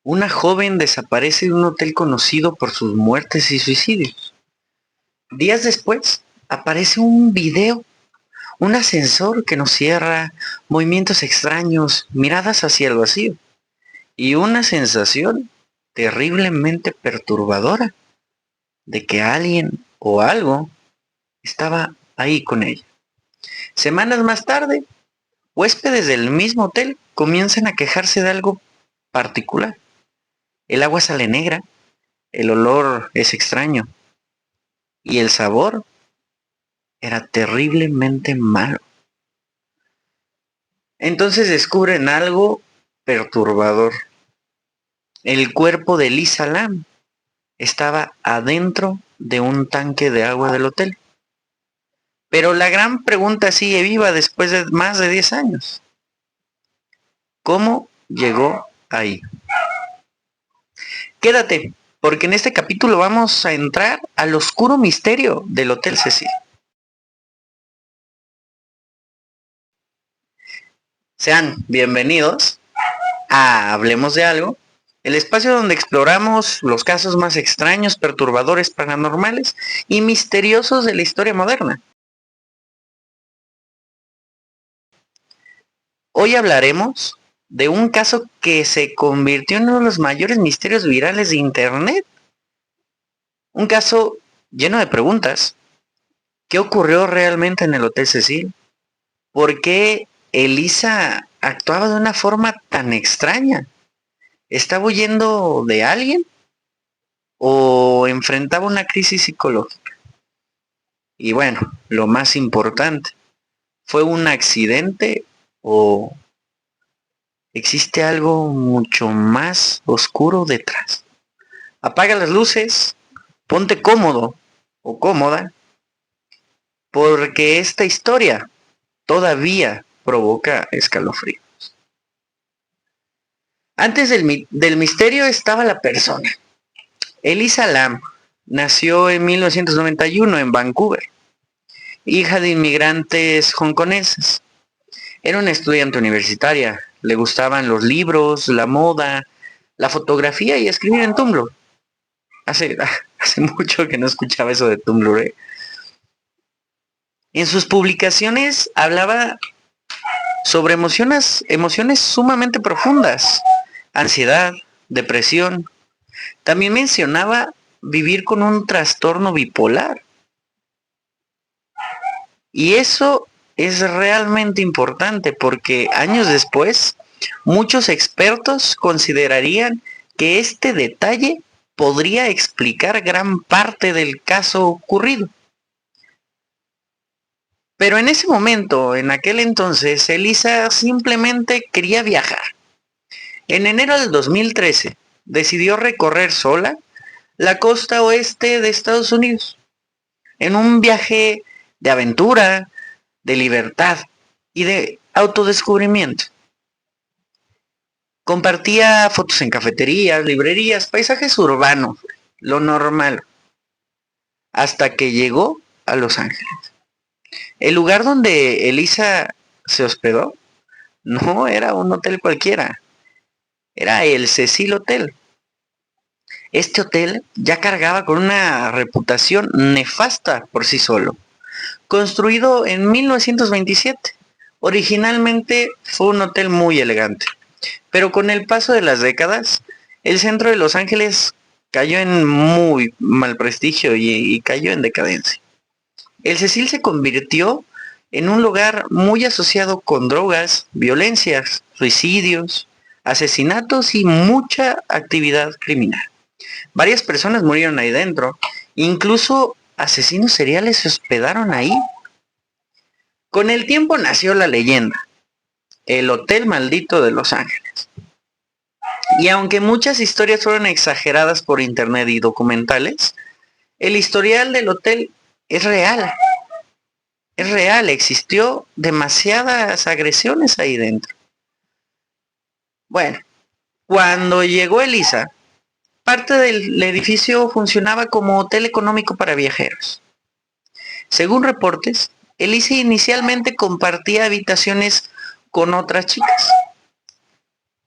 Una joven desaparece de un hotel conocido por sus muertes y suicidios. Días después, aparece un video, un ascensor que nos cierra, movimientos extraños, miradas hacia el vacío y una sensación terriblemente perturbadora de que alguien o algo estaba ahí con ella. Semanas más tarde, huéspedes del mismo hotel comienzan a quejarse de algo particular. El agua sale negra, el olor es extraño y el sabor era terriblemente malo. Entonces descubren algo perturbador. El cuerpo de Lisa Lam estaba adentro de un tanque de agua del hotel. Pero la gran pregunta sigue viva después de más de 10 años. ¿Cómo llegó ahí? Quédate, porque en este capítulo vamos a entrar al oscuro misterio del Hotel Cecil. Sean bienvenidos a Hablemos de Algo, el espacio donde exploramos los casos más extraños, perturbadores, paranormales y misteriosos de la historia moderna. Hoy hablaremos de un caso que se convirtió en uno de los mayores misterios virales de Internet. Un caso lleno de preguntas. ¿Qué ocurrió realmente en el Hotel Cecil? ¿Por qué Elisa actuaba de una forma tan extraña? ¿Estaba huyendo de alguien o enfrentaba una crisis psicológica? Y bueno, lo más importante, ¿fue un accidente o existe algo mucho más oscuro detrás? Apaga las luces, ponte cómodo o cómoda, porque esta historia todavía provoca escalofríos. Antes del misterio estaba la persona. Elisa Lam nació en 1991 en Vancouver, hija de inmigrantes hongkoneses. Era una estudiante universitaria, le gustaban los libros, la moda, la fotografía y escribir en Tumblr. Hace mucho que no escuchaba eso de Tumblr. En sus publicaciones hablaba sobre emociones sumamente profundas, ansiedad, depresión. También mencionaba vivir con un trastorno bipolar. Y eso es realmente importante porque años después, muchos expertos considerarían que este detalle podría explicar gran parte del caso ocurrido. Pero en ese momento, en aquel entonces, Elisa simplemente quería viajar. En enero del 2013, decidió recorrer sola la costa oeste de Estados Unidos, en un viaje de aventura, de libertad y de autodescubrimiento. Compartía fotos en cafeterías, librerías, paisajes urbanos, lo normal, hasta que llegó a Los Ángeles. El lugar donde Elisa se hospedó no era un hotel cualquiera, era el Cecil Hotel. Este hotel ya cargaba con una reputación nefasta por sí solo. Construido en 1927, originalmente fue un hotel muy elegante, pero con el paso de las décadas, el centro de Los Ángeles cayó en muy mal prestigio y cayó en decadencia. El Cecil se convirtió en un lugar muy asociado con drogas, violencias, suicidios, asesinatos y mucha actividad criminal. Varias personas murieron ahí dentro, incluso asesinos seriales se hospedaron ahí. Con el tiempo nació la leyenda, el Hotel Maldito de Los Ángeles. Y aunque muchas historias fueron exageradas por internet y documentales, el historial del hotel es real. Es real, existió demasiadas agresiones ahí dentro. Bueno, cuando llegó Elisa, parte del edificio funcionaba como hotel económico para viajeros. Según reportes, Elisa inicialmente compartía habitaciones con otras chicas.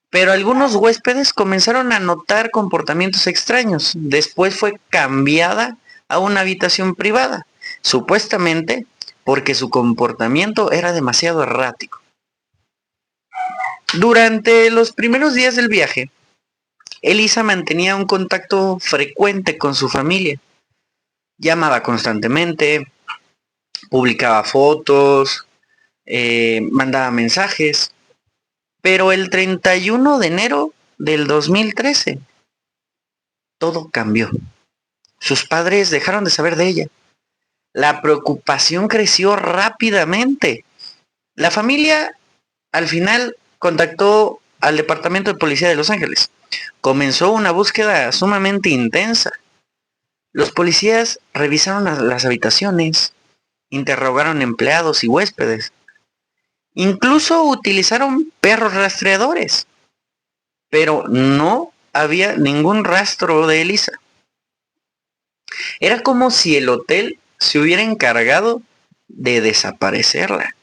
Pero algunos huéspedes comenzaron a notar comportamientos extraños. Después fue cambiada a una habitación privada, supuestamente porque su comportamiento era demasiado errático. Durante los primeros días del viaje, Elisa mantenía un contacto frecuente con su familia. Llamaba constantemente, publicaba fotos, mandaba mensajes. Pero el 31 de enero del 2013, todo cambió. Sus padres dejaron de saber de ella. La preocupación creció rápidamente. La familia al final contactó al Departamento de Policía de Los Ángeles. Comenzó una búsqueda sumamente intensa. Los policías revisaron las habitaciones, interrogaron empleados y huéspedes. Incluso utilizaron perros rastreadores, pero no había ningún rastro de Elisa. Era como si el hotel se hubiera encargado de desaparecerla.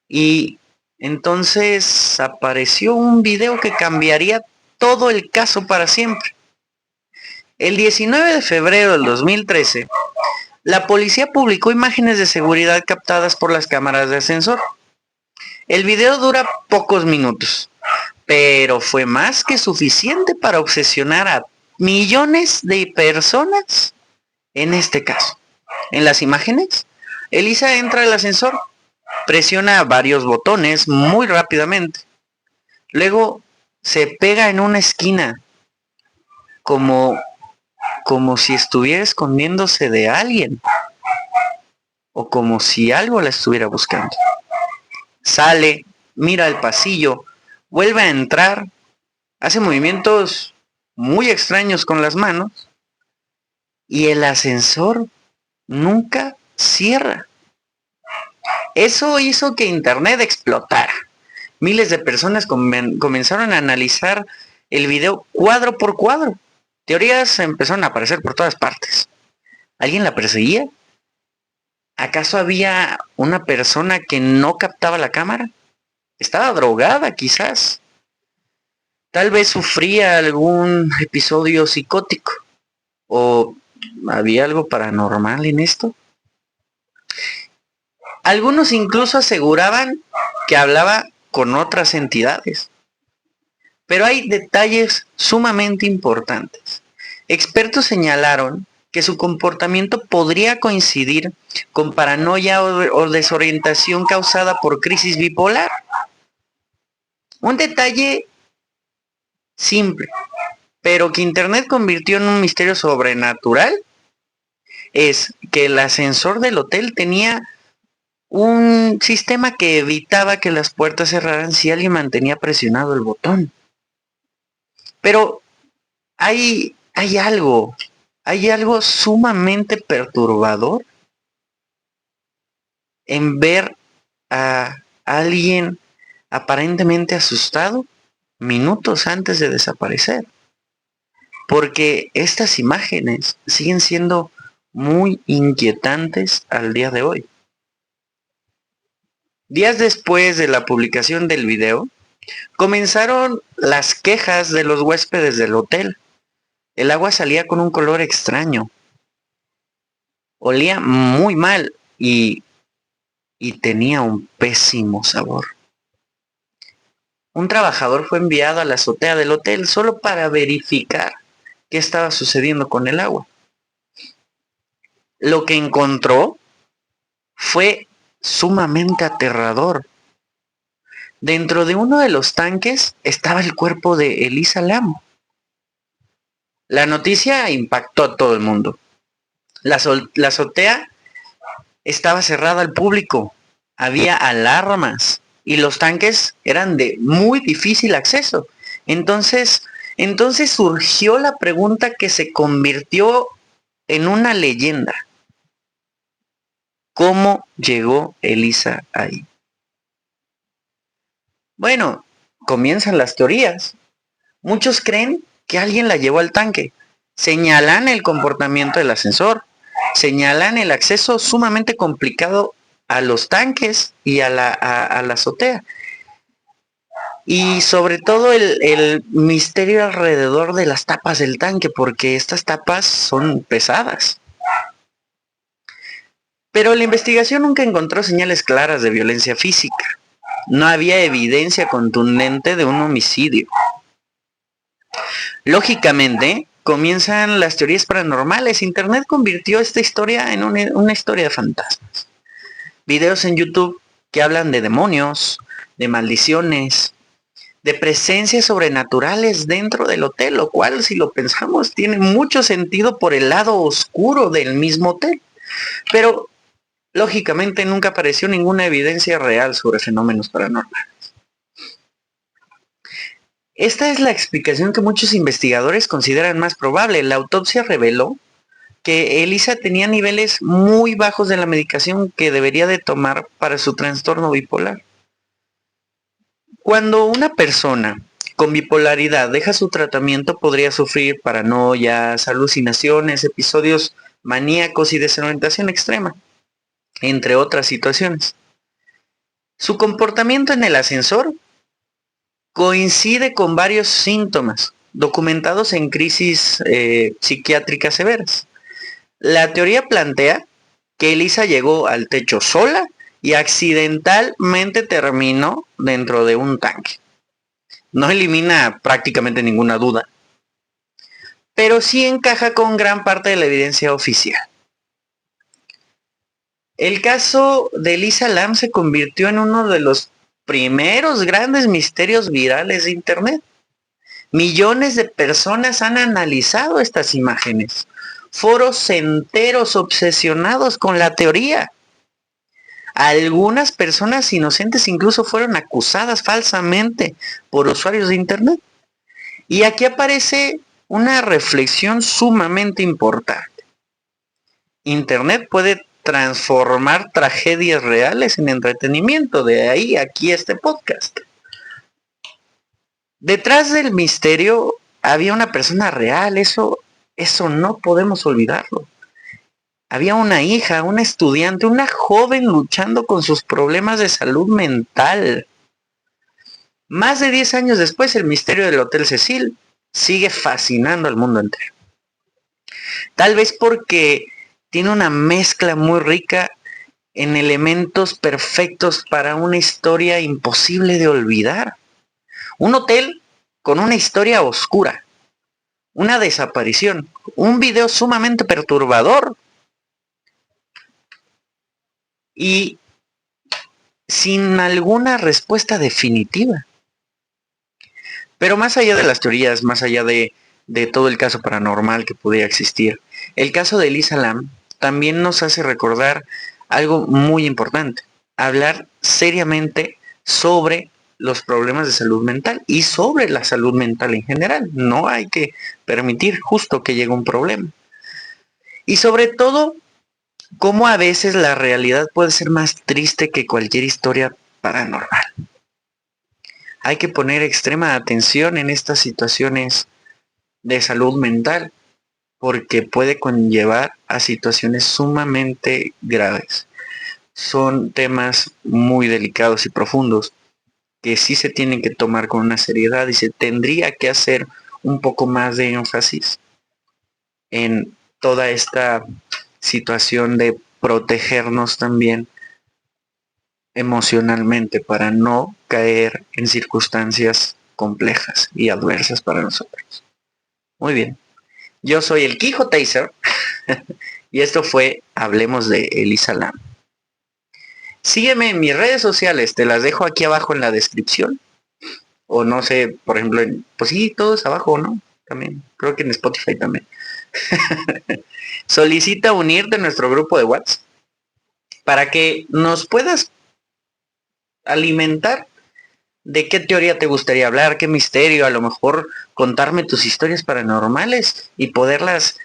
Y entonces apareció un video que cambiaría todo el caso para siempre. El 19 de febrero del 2013, la policía publicó imágenes de seguridad captadas por las cámaras de ascensor. El video dura pocos minutos, pero fue más que suficiente para obsesionar a millones de personas en este caso. En las imágenes, Elisa entra al ascensor, presiona varios botones muy rápidamente. Luego se pega en una esquina, como si estuviera escondiéndose de alguien, o como si algo la estuviera buscando. Sale, mira el pasillo, vuelve a entrar, hace movimientos muy extraños con las manos, y el ascensor nunca cierra. Eso hizo que Internet explotara. Miles de personas comenzaron a analizar el video cuadro por cuadro. Teorías empezaron a aparecer por todas partes. ¿Alguien la perseguía? ¿Acaso había una persona que no captaba la cámara? ¿Estaba drogada quizás? Tal vez sufría algún episodio psicótico. ¿O había algo paranormal en esto? Algunos incluso aseguraban que hablaba con otras entidades. Pero hay detalles sumamente importantes. Expertos señalaron que su comportamiento podría coincidir con paranoia o desorientación causada por crisis bipolar. Un detalle simple, pero que Internet convirtió en un misterio sobrenatural, es que el ascensor del hotel tenía un sistema que evitaba que las puertas cerraran si alguien mantenía presionado el botón. Pero hay algo sumamente perturbador en ver a alguien aparentemente asustado minutos antes de desaparecer. Porque estas imágenes siguen siendo muy inquietantes al día de hoy. Días después de la publicación del video, comenzaron las quejas de los huéspedes del hotel. El agua salía con un color extraño. Olía muy mal y tenía un pésimo sabor. Un trabajador fue enviado a la azotea del hotel solo para verificar qué estaba sucediendo con el agua. Lo que encontró fue sumamente aterrador. Dentro de uno de los tanques estaba el cuerpo de Elisa Lam. La noticia impactó a todo el mundo. La azotea estaba cerrada al público. Había alarmas y los tanques eran de muy difícil acceso. Entonces surgió la pregunta que se convirtió en una leyenda. ¿Cómo llegó Elisa ahí? Bueno, comienzan las teorías. Muchos creen que alguien la llevó al tanque. Señalan el comportamiento del ascensor. Señalan el acceso sumamente complicado a los tanques y a la azotea. Y sobre todo el misterio alrededor de las tapas del tanque, porque estas tapas son pesadas. Pero la investigación nunca encontró señales claras de violencia física. No había evidencia contundente de un homicidio. Lógicamente, comienzan las teorías paranormales. Internet convirtió esta historia en una historia de fantasmas. Videos en YouTube que hablan de demonios, de maldiciones, de presencias sobrenaturales dentro del hotel, lo cual, si lo pensamos, tiene mucho sentido por el lado oscuro del mismo hotel. Pero, lógicamente, nunca apareció ninguna evidencia real sobre fenómenos paranormales. Esta es la explicación que muchos investigadores consideran más probable. La autopsia reveló que Elisa tenía niveles muy bajos de la medicación que debería de tomar para su trastorno bipolar. Cuando una persona con bipolaridad deja su tratamiento, podría sufrir paranoias, alucinaciones, episodios maníacos y desorientación extrema, entre otras situaciones. Su comportamiento en el ascensor coincide con varios síntomas documentados en crisis psiquiátricas severas. La teoría plantea que Elisa llegó al techo sola y accidentalmente terminó dentro de un tanque. No elimina prácticamente ninguna duda, pero sí encaja con gran parte de la evidencia oficial. El caso de Elisa Lam se convirtió en uno de los primeros grandes misterios virales de Internet. Millones de personas han analizado estas imágenes. Foros enteros obsesionados con la teoría. Algunas personas inocentes incluso fueron acusadas falsamente por usuarios de Internet. Y aquí aparece una reflexión sumamente importante. Internet puede transformar tragedias reales en entretenimiento. De ahí aquí este podcast. Detrás del misterio había una persona real. Eso no podemos olvidarlo. Había una hija, una estudiante, una joven luchando con sus problemas de salud mental. Más de 10 años después, el misterio del Hotel Cecil sigue fascinando al mundo entero. Tal vez porque tiene una mezcla muy rica en elementos perfectos para una historia imposible de olvidar. Un hotel con una historia oscura, una desaparición, un video sumamente perturbador y sin alguna respuesta definitiva. Pero más allá de las teorías, más allá de todo el caso paranormal que pudiera existir, el caso de Elisa Lam también nos hace recordar algo muy importante: hablar seriamente sobre los problemas de salud mental y sobre la salud mental en general. No hay que permitir justo que llegue un problema. Y sobre todo, cómo a veces la realidad puede ser más triste que cualquier historia paranormal. Hay que poner extrema atención en estas situaciones de salud mental, porque puede conllevar a situaciones sumamente graves. Son temas muy delicados y profundos que sí se tienen que tomar con una seriedad y se tendría que hacer un poco más de énfasis en toda esta situación de protegernos también emocionalmente para no caer en circunstancias complejas y adversas para nosotros. Muy bien. Yo soy el Quijotaser y esto fue Hablemos de Elisa Lam. Sígueme en mis redes sociales, te las dejo aquí abajo en la descripción. O no sé, por ejemplo, pues sí, todo es abajo, ¿no? También, creo que en Spotify también. Solicita unirte a nuestro grupo de WhatsApp para que nos puedas alimentar de qué teoría te gustaría hablar, qué misterio, a lo mejor contarme tus historias paranormales y poderlas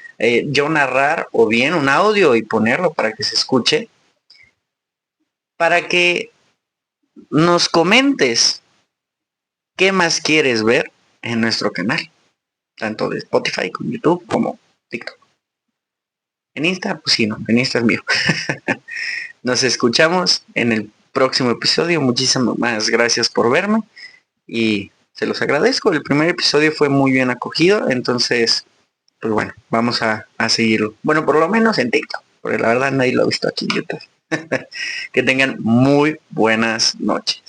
yo narrar, o bien un audio y ponerlo para que se escuche, para que nos comentes qué más quieres ver en nuestro canal, tanto de Spotify como YouTube como TikTok. En Insta, pues sí, no, en Insta es mío. Nos escuchamos en el próximo episodio. Muchísimas gracias por verme y se los agradezco. El primer episodio fue muy bien acogido, entonces, pues bueno, vamos a seguirlo. Bueno, por lo menos en TikTok, porque la verdad nadie lo ha visto aquí en YouTube. Que tengan muy buenas noches.